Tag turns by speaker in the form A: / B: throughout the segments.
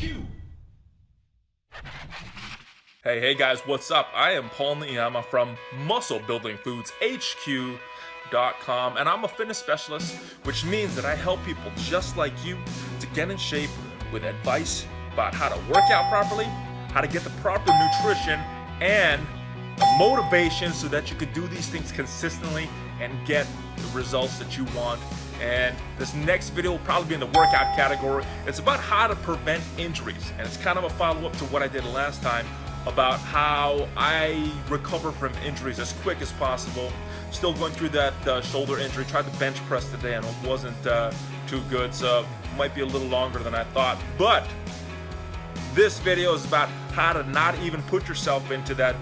A: HQ.
B: Hey guys, what's up? I am Paul Niyama from MuscleBuildingFoods.HQ.com, and I'm a fitness specialist, which means that I help people just like you to get in shape with advice about how to work out properly, how to get the proper nutrition, and the motivation so that you can do these things consistently and get the results that you want. And this next video will probably be in the workout category. It's about how to prevent injuries, and it's kind of a follow-up to what I did last time about how I recover from injuries as quick as possible. Still going through that shoulder injury. Tried to bench press today and it wasn't too good, so might be a little longer than I thought. But this video is about how to not even put yourself into that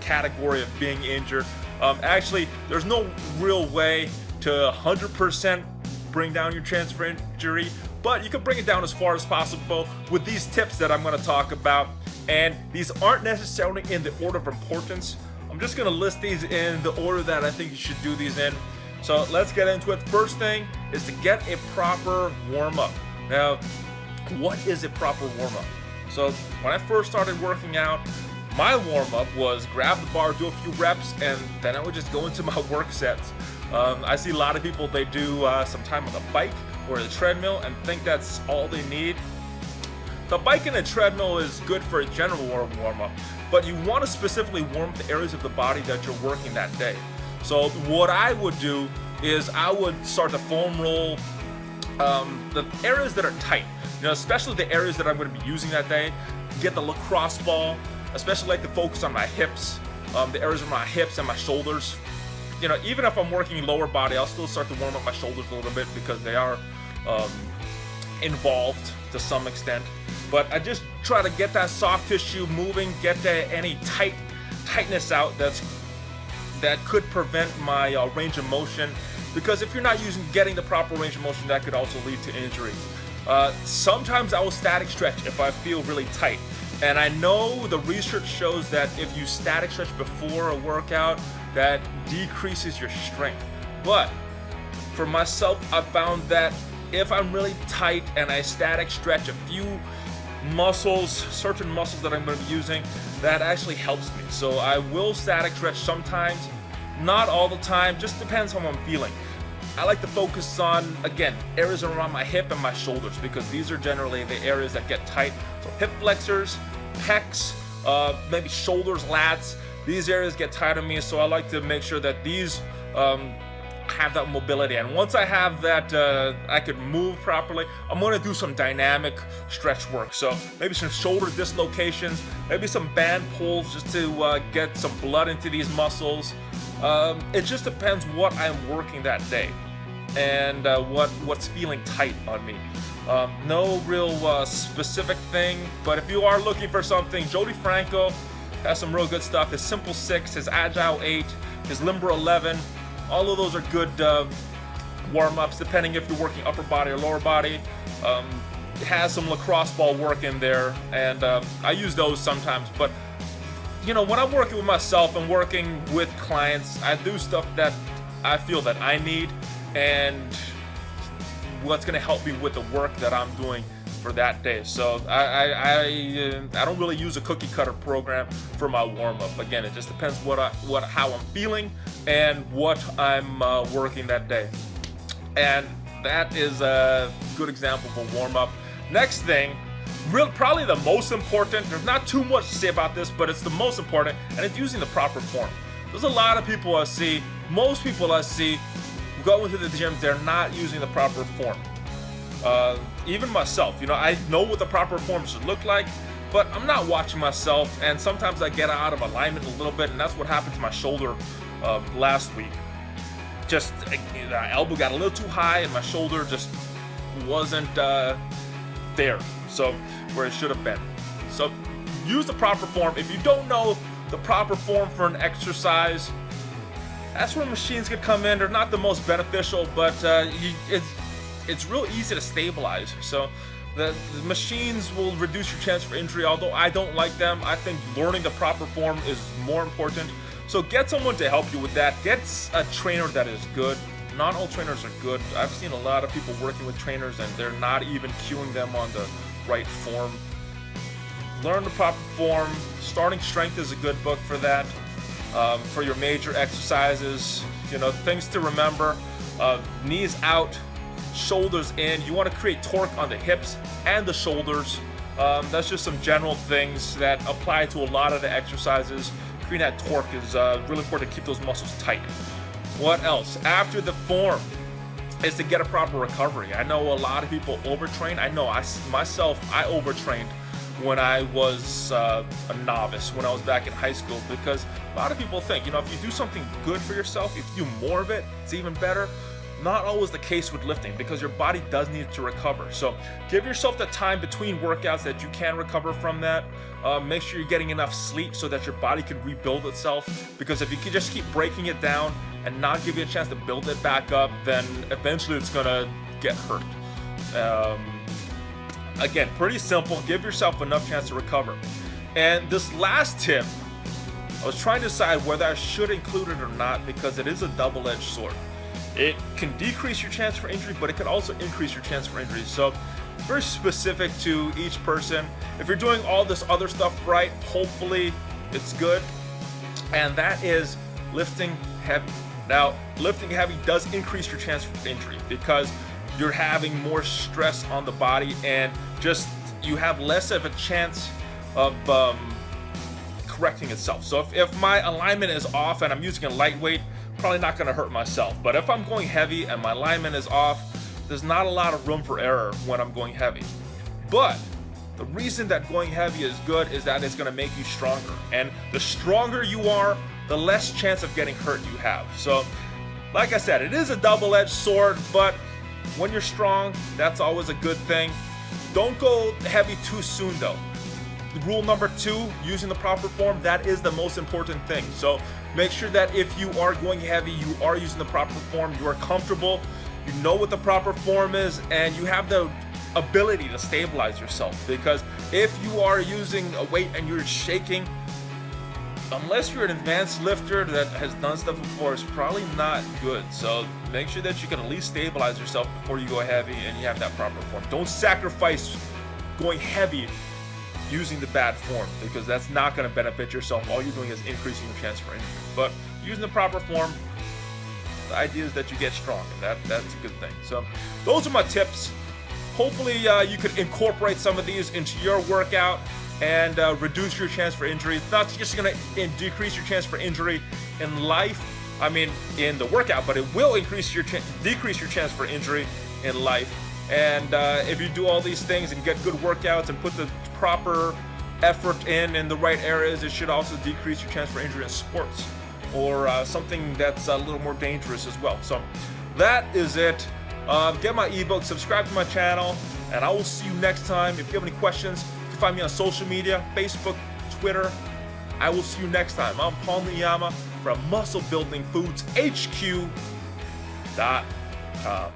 B: category of being injured. Actually, there's no real way to 100% bring down your chance for injury, but you can bring it down as far as possible with these tips that I'm going to talk about. And these aren't necessarily in the order of importance. I'm just going to list these in the order that I think you should do these in. So let's get into it. First thing is to get a proper warm-up. Now, what is a proper warm-up? So when I first started working out, my warm-up was grab the bar, do a few reps, and then I would just go into my work sets. I see a lot of people, they do some time on the bike or the treadmill and think that's all they need. The bike and the treadmill is good for a general warm-up, but you want to specifically warm up the areas of the body that you're working that day. So what I would do is I would start to foam roll the areas that are tight, especially the areas that I'm going to be using that day. Get the lacrosse ball, especially like to focus on my hips, the areas of my hips and my shoulders. Even if I'm working lower body, I'll still start to warm up my shoulders a little bit because they are involved to some extent. But I just try to get that soft tissue moving, get any tightness out that could prevent my range of motion. Because if you're not getting the proper range of motion, that could also lead to injury. Sometimes I will static stretch if I feel really tight. And I know the research shows that if you static stretch before a workout, that decreases your strength. But for myself, I found that if I'm really tight and I static stretch a few muscles, certain muscles that I'm going to be using, that actually helps me. So I will static stretch sometimes, not all the time, just depends how I'm feeling. I like to focus on, again, areas around my hip and my shoulders because these are generally the areas that get tight. So hip flexors, pecs, maybe shoulders, lats, these areas get tight on me, so I like to make sure that these have that mobility. And once I have that, I could move properly, I'm going to do some dynamic stretch work. So maybe some shoulder dislocations, maybe some band pulls just to get some blood into these muscles. It just depends what I'm working that day and what's feeling tight on me. No real specific thing, but if you are looking for something, Jody Franco has some real good stuff. His Simple 6, his Agile 8, his Limber 11, all of those are good warm-ups depending if you're working upper body or lower body. It has some lacrosse ball work in there, and I use those sometimes. But when I'm working with myself and working with clients, I do stuff that I feel that I need and what's going to help me with the work that I'm doing for that day. So I don't really use a cookie cutter program for my warm-up. Again, it just depends how I'm feeling and what I'm working that day. And that is a good example of a warm-up. Next thing, probably the most important, there's not too much to say about this, but it's the most important, and it's using the proper form. There's a lot of people I see, most people I see go into the gyms, they're not using the proper form. Even myself, I know what the proper form should look like, but I'm not watching myself, and sometimes I get out of alignment a little bit, and that's what happened to my shoulder last week. Just the elbow got a little too high, and my shoulder just wasn't there, so where it should have been. So use the proper form. If you don't know the proper form for an exercise, that's where machines could come in. They're not the most beneficial, but it's real easy to stabilize. So the machines will reduce your chance for injury. Although I don't like them, I think learning the proper form is more important. So get someone to help you with that. Get a trainer that is good. Not all trainers are good. I've seen a lot of people working with trainers and they're not even cueing them on the right form. learn the proper form. Starting Strength is a good book for that. For your major exercises, things to remember: knees out, shoulders in. You want to create torque on the hips and the shoulders. That's just some general things that apply to a lot of the exercises. Creating that torque is really important to keep those muscles tight. What else? After the form is to get a proper recovery. I know a lot of people overtrain. I know myself, I overtrained when I was a novice, when I was back in high school, because a lot of people think, if you do something good for yourself, if you do more of it, it's even better. Not always the case with lifting, because your body does need to recover. So give yourself the time between workouts that you can recover from that. Make sure you're getting enough sleep so that your body can rebuild itself, because if you can just keep breaking it down and not give you a chance to build it back up, then eventually it's gonna get hurt. Again, pretty simple. Give yourself enough chance to recover. And this last tip, I was trying to decide whether I should include it or not, because it is a double-edged sword. It can decrease your chance for injury, but it can also increase your chance for injury. So it's very specific to each person. If you're doing all this other stuff right, hopefully it's good. And that is lifting heavy. Now, lifting heavy does increase your chance for injury, because you're having more stress on the body, and just you have less of a chance of correcting itself. So if my alignment is off and I'm using a lightweight, probably not going to hurt myself. But if I'm going heavy and my alignment is off, there's not a lot of room for error when I'm going heavy. But the reason that going heavy is good is that it's going to make you stronger. And the stronger you are, the less chance of getting hurt you have. So, like I said, it is a double-edged sword, but when you're strong, that's always a good thing. Don't go heavy too soon, though. Rule number 2, using the proper form, that is the most important thing. So make sure that if you are going heavy, you are using the proper form, you are comfortable, you know what the proper form is, and you have the ability to stabilize yourself. Because if you are using a weight and you're shaking, unless you're an advanced lifter that has done stuff before, it's probably not good. So make sure that you can at least stabilize yourself before you go heavy and you have that proper form. Don't sacrifice going heavy using the bad form, because that's not going to benefit yourself. All you're doing is increasing your chance for injury. But using the proper form, the idea is that you get strong, and that's a good thing. So those are my tips. Hopefully you could incorporate some of these into your workout and reduce your chance for injury. It's not just going to decrease your chance for injury in life, in the workout, but it will decrease your chance for injury in life. And if you do all these things and get good workouts and put the proper effort in the right areas, it should also decrease your chance for injury in sports, or something that's a little more dangerous as well. So that is it. Get my ebook, subscribe to my channel, and I will see you next time. If you have any questions, you can find me on social media, Facebook, Twitter. I will see you next time. I'm Paul Niyama from MuscleBuildingFoodsHQ.com.